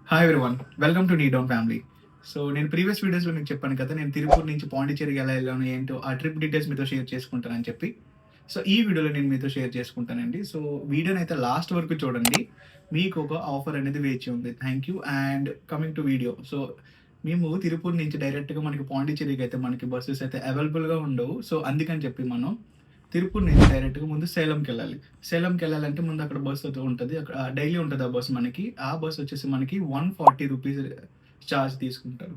Hi everyone, welcome to నీ down family. So నేను previous వీడియోస్లో మీకు చెప్పాను కదా, నేను తిరుపూర్ నుంచి పాండిచ్చేరికి ఎలా వెళ్ళాను ఏంటో ఆ ట్రిప్ డీటెయిల్స్ మీతో షేర్ చేసుకుంటానని చెప్పి. సో ఈ వీడియోలో నేను మీతో షేర్ చేసుకుంటానండి. సో వీడియోని అయితే లాస్ట్ వరకు చూడండి, మీకు ఒక ఆఫర్ అనేది వేచి ఉంది. Thank you. And coming to video. So మేము తిరుపూర్ నుంచి డైరెక్ట్గా మనకి పాండిచ్చేరికి అయితే మనకి బస్సెస్ అయితే అవైలబుల్గా ఉండవు. సో అందుకని చెప్పి మనం తిరుపూర్ నుంచి డైరెక్ట్గా ముందు సేలంకి వెళ్ళాలి. సేలంకి వెళ్ళాలంటే ముందు అక్కడ బస్సు అయితే ఉంటుంది. అక్కడ డైలీ ఉంటుంది ఆ బస్సు మనకి. ఆ బస్సు వచ్చేసి మనకి 140 రూపీస్ ఛార్జ్ తీసుకుంటారు.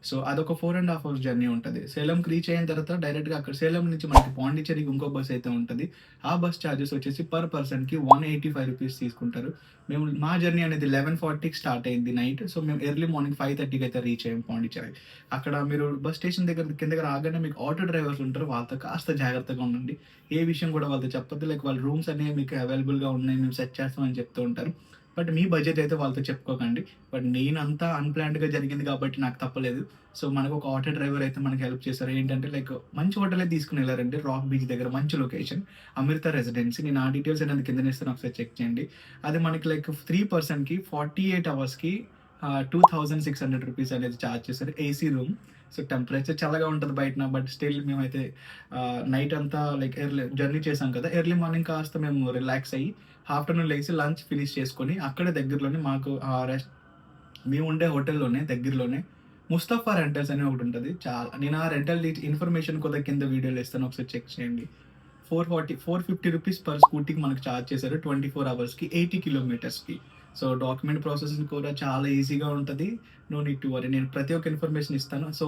సో అదొక 4.5 అవర్స్ జర్నీ ఉంటుంది. సేలంకి రీచ్ అయిన తర్వాత డైరెక్ట్గా అక్కడ సేలం నుంచి మనకి పాండిచ్చేరికి ఇంకో బస్ అయితే ఉంటుంది. ఆ బస్ ఛార్జెస్ వచ్చేసి పర్ పర్సన్కి 185 రూపీస్ తీసుకుంటారు. మా జర్నీ అనేది 11:40కి స్టార్ట్ అయింది నైట్. సో మేము ఎర్లీ మార్నింగ్ 5:30కి అయితే రీచ్ అయ్యాం పాండిచ్చేరి. అక్కడ మీరు బస్ స్టేషన్ దగ్గర కిందకి రాగానే మీకు ఆటో డ్రైవర్స్ ఉంటారు. వాళ్ళతో కాస్త జాగ్రత్తగా ఉండండి. ఏ విషయం కూడా వాళ్ళతో చెప్పొద్దు. లైక్ వాళ్ళ రూమ్స్ అనేవి మీకు అవైలబుల్గా ఉన్నాయి, మేము సెట్ చేస్తామని చెప్తూ ఉంటారు. బట్ మీ బడ్జెట్ అయితే వాళ్ళతో చెప్పుకోకండి. బట్ నేనంతా అన్‌ప్లాన్డ్‌గా జరిగింది కాబట్టి నాకు తప్పలేదు. సో మనకు ఒక ఆటో డ్రైవర్ అయితే మనకి హెల్ప్ చేశారు. ఏంటంటే లైక్ మంచి హోటలే తీసుకొని వెళ్లారండి. రాక్ బీచ్ దగ్గర మంచి లొకేషన్. అమృత రెసిడెన్సీ. నేను ఆ డీటెయిల్స్ అనేది కిందన ఇస్తాను, ఒకసారి చెక్ చేయండి. అది మనకి లైక్ 3 పర్సన్‌కి 48 అవర్స్‌కి 2600 రూపీస్ అనేది చార్జ్ చేశారు. AC room. సో టెంపరేచర్ చల్లగా ఉంటది బయటన. బట్ స్టిల్ మేమైతే నైట్ అంతా లైక్ జర్నీ చేసాం కదా! ఎర్లీ మార్నింగ్ కాస్త మేము రిలాక్స్ అయ్యి ఆఫ్టర్‌నూన్ లెగిసి లంచ్ ఫినిష్ చేసుకొని అక్కడే దగ్గరలోనే మాకు మేముండే హోటల్‌లోనే దగ్గరలోనే ముస్తఫా రెంటల్స్ అని ఒకటుంటది. నేను ఆ రెంటల్ ఇన్ఫర్మేషన్ కూడా కింద వీడియోలో ఇస్తాను, ఒకసారి చెక్ చేయండి. 450 రూపీస్ పర్ స్కూటీకి మనకు చార్జ్ చేశారు. 24 అవర్స్‌కి 80 కిలోమీటర్స్‌కి. సో డాక్యుమెంట్ ప్రాసెసింగ్ కూడా చాలా ఈజీగా ఉంటది. No need to worry. నేను ప్రతి ఒక్క ఇన్ఫర్మేషన్ ఇస్తాను. సో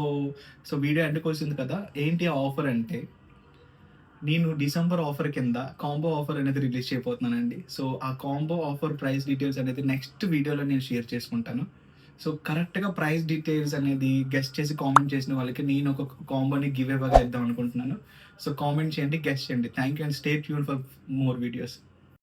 వీడియో ఎండ్‌కొచ్చింది కదా! ఏంటి ఆ ఆఫర్ అంటే, నేను డిసెంబర్ ఆఫర్ కింద కాంబో ఆఫర్ అనేది రిలీజ్ చేయబోతున్నానండి. సో ఆ కాంబో ఆఫర్ ప్రైస్ డీటెయిల్స్ అనేది నెక్స్ట్ వీడియోలో నేను షేర్ చేసుకుంటాను. సో కరెక్ట్‌గా ప్రైస్ డీటెయిల్స్ అనేది గెస్ చేసి కామెంట్ చేసిన వాళ్ళకి నేను ఒక కాంబోని గివ్ అవేగా ఇద్దాం అనుకుంటున్నాను. సో కామెంట్ చేయండి, గెస్ చేయండి. Thank you and stay tuned for more videos.